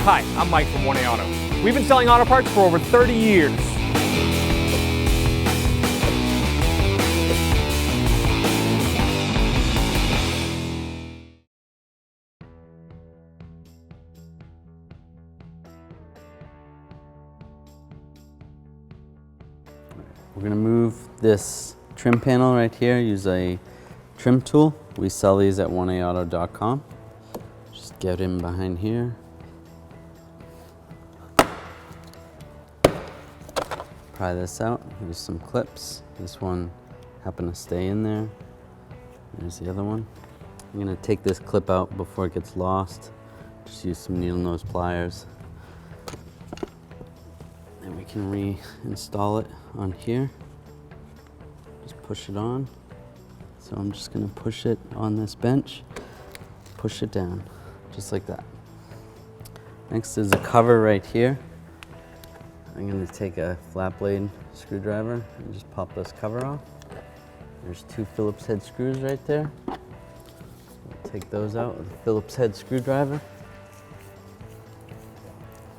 Hi, I'm Mike from 1A Auto. We've been selling auto parts for over 30 years. We're going to move this trim panel right here, use a trim tool. We sell these at 1aauto.com. Just get in behind here. Pry this out, use some clips. This one happened to stay in there. There's the other one. I'm going to take this clip out before it gets lost. Just use some needle nose pliers. And we can reinstall it on here. Just push it on. So I'm just going to push it on this bench, push it down, just like that. Next is a cover right here. I'm going to take a flat blade screwdriver and just pop this cover off. There's two Phillips head screws right there. We'll take those out with a Phillips head screwdriver.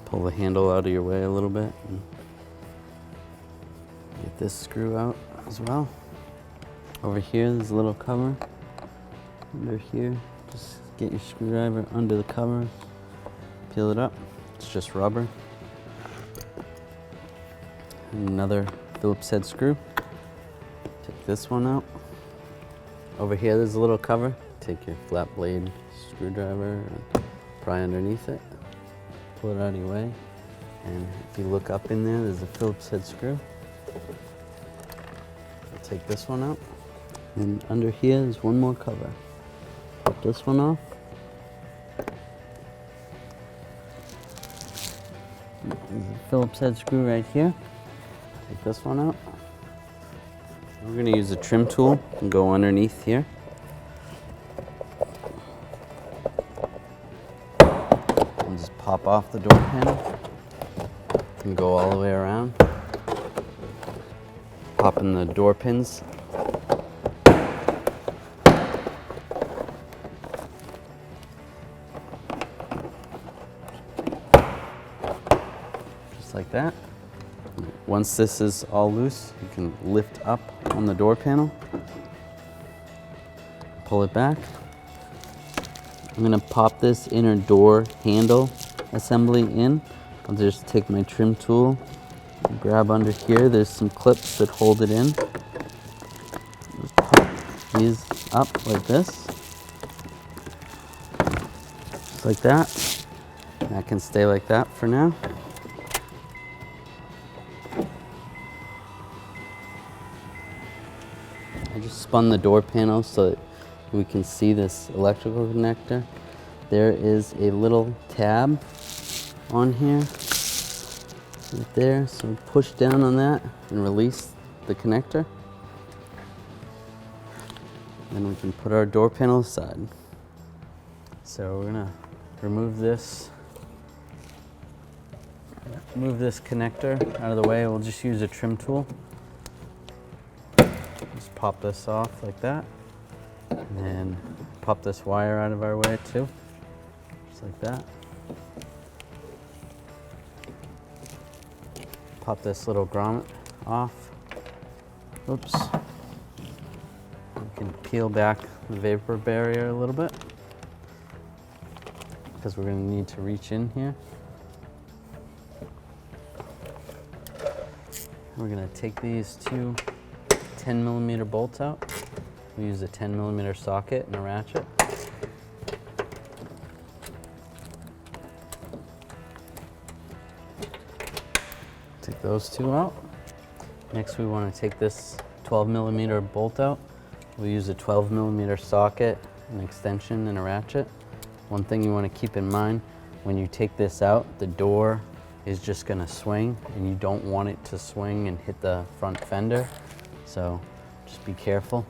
Pull the handle out of your way a little bit. And get this screw out as well. Over here, there's a little cover. Under here, just get your screwdriver under the cover, peel it up. It's just rubber. And another Phillips head screw. Take this one out. Over here, there's a little cover. Take your flat blade screwdriver and pry underneath it. Pull it out of your way. And if you look up in there, there's a Phillips head screw. I'll take this one out. And under here is one more cover. Pop this one off. There's a Phillips head screw right here. Take this one out. We're going to use a trim tool and go underneath here. And just pop off the door panel. And go all the way around. Pop in the door pins. Like that. Once this is all loose, you can lift up on the door panel, pull it back. I'm going to pop this inner door handle assembly in. I'll just take my trim tool, grab under here. There's some clips that hold it in. Just pop these up like this, just like that. That can stay like that for now. I just spun the door panel so that we can see this electrical connector. There is a little tab on here, right there. So push down on that and release the connector. Then we can put our door panel aside. So we're gonna remove this connector out of the way. We'll just use a trim tool. Just pop this off like that, and then pop this wire out of our way too, just like that. Pop this little grommet off. Oops. We can peel back the vapor barrier a little bit, because we're going to need to reach in here. We're going to take these two 10mm bolts out. We use a 10mm socket and a ratchet. Take those two out. Next we want to take this 12mm bolt out. We'll use a 12mm socket, an extension, and a ratchet. One thing you want to keep in mind, when you take this out, the door is just going to swing, and you don't want it to swing and hit the front fender. So just be careful.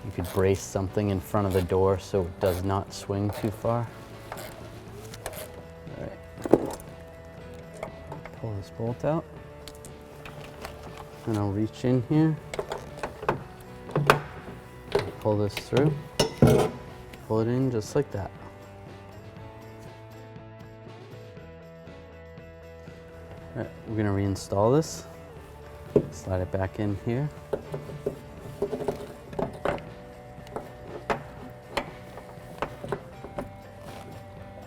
You could brace something in front of the door so it does not swing too far. All right. Pull this bolt out. And I'll reach in here. Pull this through. Pull it in just like that. Alright, we're going to reinstall this. Slide it back in here.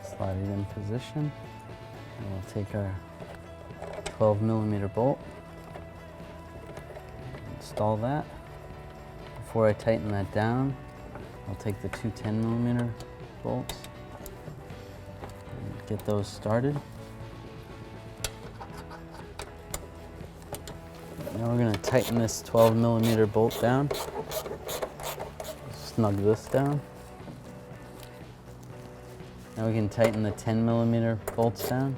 Slide it in position. And we'll take our 12mm bolt. Install that. Before I tighten that down, I'll take the two 10mm bolts and get those started. Now we're going to tighten this 12mm bolt down. Snug this down. Now we can tighten the 10mm bolts down.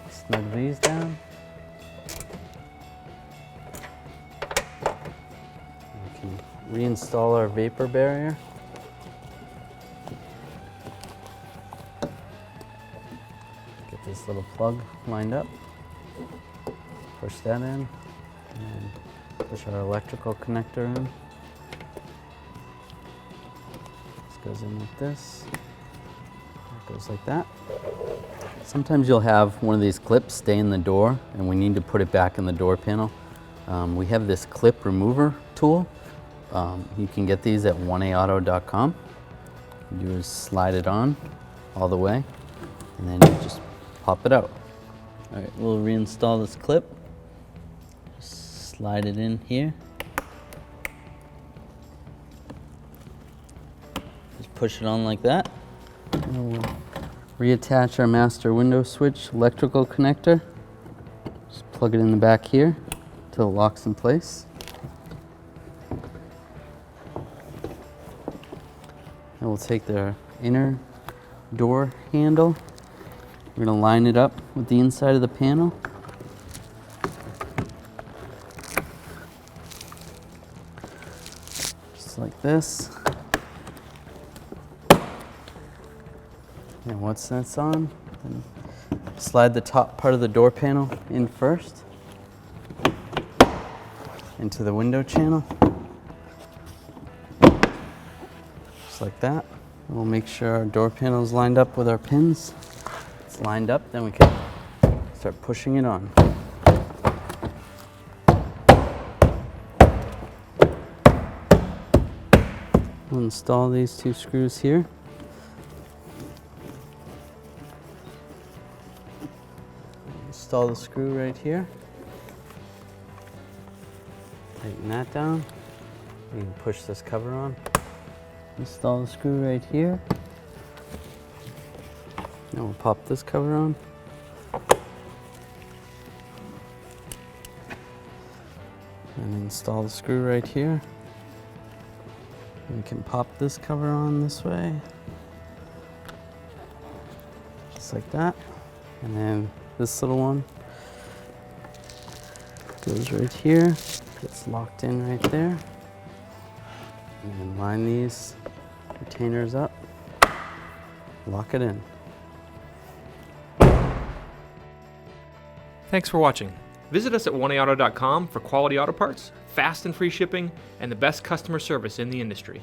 Snug these down. We can reinstall our vapor barrier. Get this little plug lined up. Push that in, and push our electrical connector in. This goes in like this. It goes like that. Sometimes you'll have one of these clips stay in the door, and we need to put it back in the door panel. We have this clip remover tool. You can get these at 1aauto.com. You do is slide it on all the way, and then you just pop it out. All right, we'll reinstall this clip. Just slide it in here. Just push it on like that. And we'll reattach our master window switch electrical connector. Just plug it in the back here till it locks in place. And we'll take the inner door handle. We're going to line it up with the inside of the panel. Just like this. And once that's on, then slide the top part of the door panel in first into the window channel. Just like that. And we'll make sure our door panel is lined up with our pins. It's lined up, then we can start pushing it on. We'll install these two screws here. Install the screw right here. Tighten that down. You can push this cover on. Install the screw right here. Now we'll pop this cover on. And install the screw right here. And we can pop this cover on this way. Just like that. And then this little one goes right here. Gets locked in right there. And then line these retainers up. Lock it in. Thanks for watching. Visit us at 1aauto.com for quality auto parts, fast and free shipping, and the best customer service in the industry.